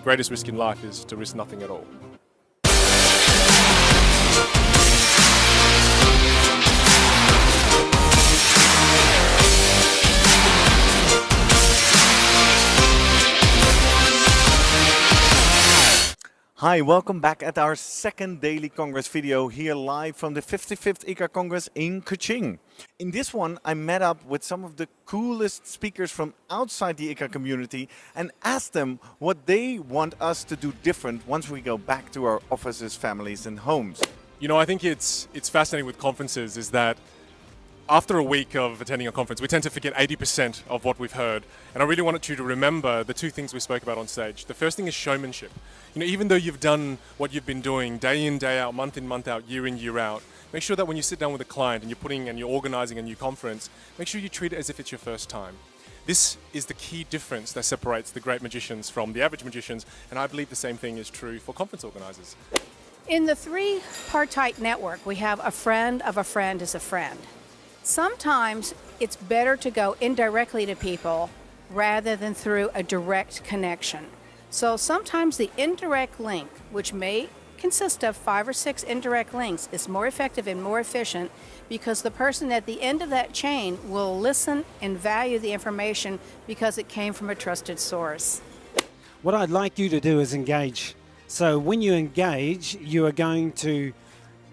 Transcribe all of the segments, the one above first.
greatest risk in life is to risk nothing at all. Hi, welcome back at our second Daily Congress video here live from the 55th ICCA Congress in Kuching. In this one, I met up with some of the coolest speakers from outside the ICCA community and asked them what they want us to do different once we go back to our offices, families and homes. You know, I think it's fascinating with conferences is that after a week of attending a conference, we tend to forget 80% of what we've heard. And I really wanted you to remember the two things we spoke about on stage. The first thing is showmanship. You know, even though you've done what you've been doing day in, day out, month in, month out, year in, year out, make sure that when you sit down with a client and you're organizing a new conference, make sure you treat it as if it's your first time. This is the key difference that separates the great magicians from the average magicians. And I believe the same thing is true for conference organizers. In the three-partite network, we have a friend of a friend is a friend. Sometimes it's better to go indirectly to people rather than through a direct connection. So sometimes the indirect link, which may consist of 5 or 6 indirect links, is more effective and more efficient because the person at the end of that chain will listen and value the information because it came from a trusted source. What I'd like you to do is engage. So when you engage, you are going to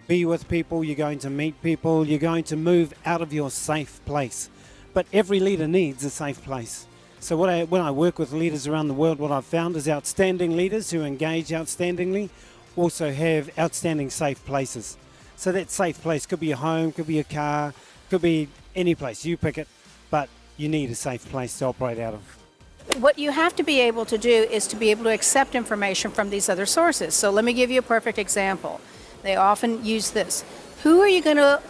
be with people, you're going to meet people, you're going to move out of your safe place. But every leader needs a safe place. So when I work with leaders around the world, what I've found is outstanding leaders who engage outstandingly also have outstanding safe places. So that safe place could be your home, could be your car, could be any place, you pick it, but you need a safe place to operate out of. What you have to be able to do is to be able to accept information from these other sources. So let me give you a perfect example. They often use this. Who are you going to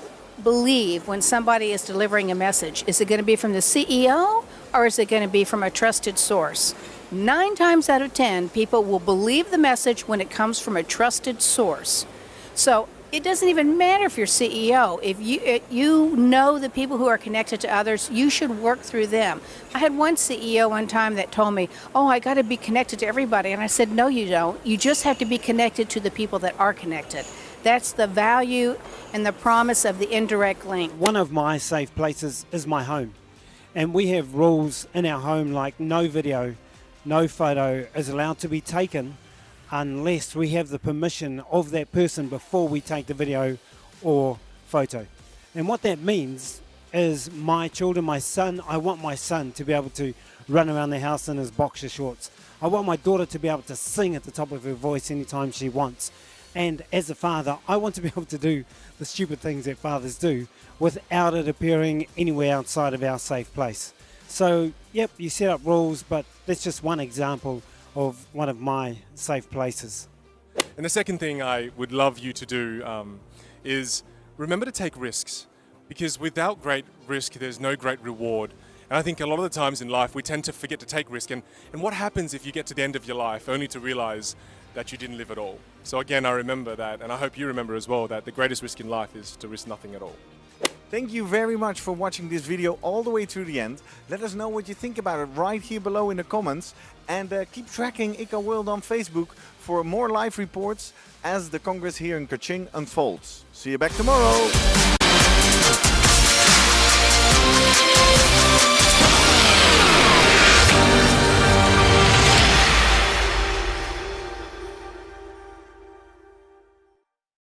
believe when somebody is delivering a message? Is it going to be from the CEO or is it going to be from a trusted source? 9 times out of 10, people will believe the message when it comes from a trusted source. So it doesn't even matter if you're CEO. If you know the people who are connected to others, you should work through them. I had one CEO one time that told me, oh, I got to be connected to everybody. And I said, no, you don't. You just have to be connected to the people that are connected. That's the value and the promise of the indirect link. One of my safe places is my home. And we have rules in our home like no video, no photo is allowed to be taken unless we have the permission of that person before we take the video or photo. And what that means is my children, my son, I want my son to be able to run around the house in his boxer shorts. I want my daughter to be able to sing at the top of her voice anytime she wants. And as a father, I want to be able to do the stupid things that fathers do without it appearing anywhere outside of our safe place. So, yep, you set up rules, but that's just one example of one of my safe places. And the second thing I would love you to do is remember to take risks, because without great risk, there's no great reward. And I think a lot of the times in life, we tend to forget to take risk. And what happens if you get to the end of your life only to realize that you didn't live at all? So again, I remember that, and I hope you remember as well, that the greatest risk in life is to risk nothing at all. Thank you very much for watching this video all the way through the end. Let us know what you think about it right here below in the comments. And keep tracking ICCA World on Facebook for more live reports as the Congress here in Kuching unfolds. See you back tomorrow.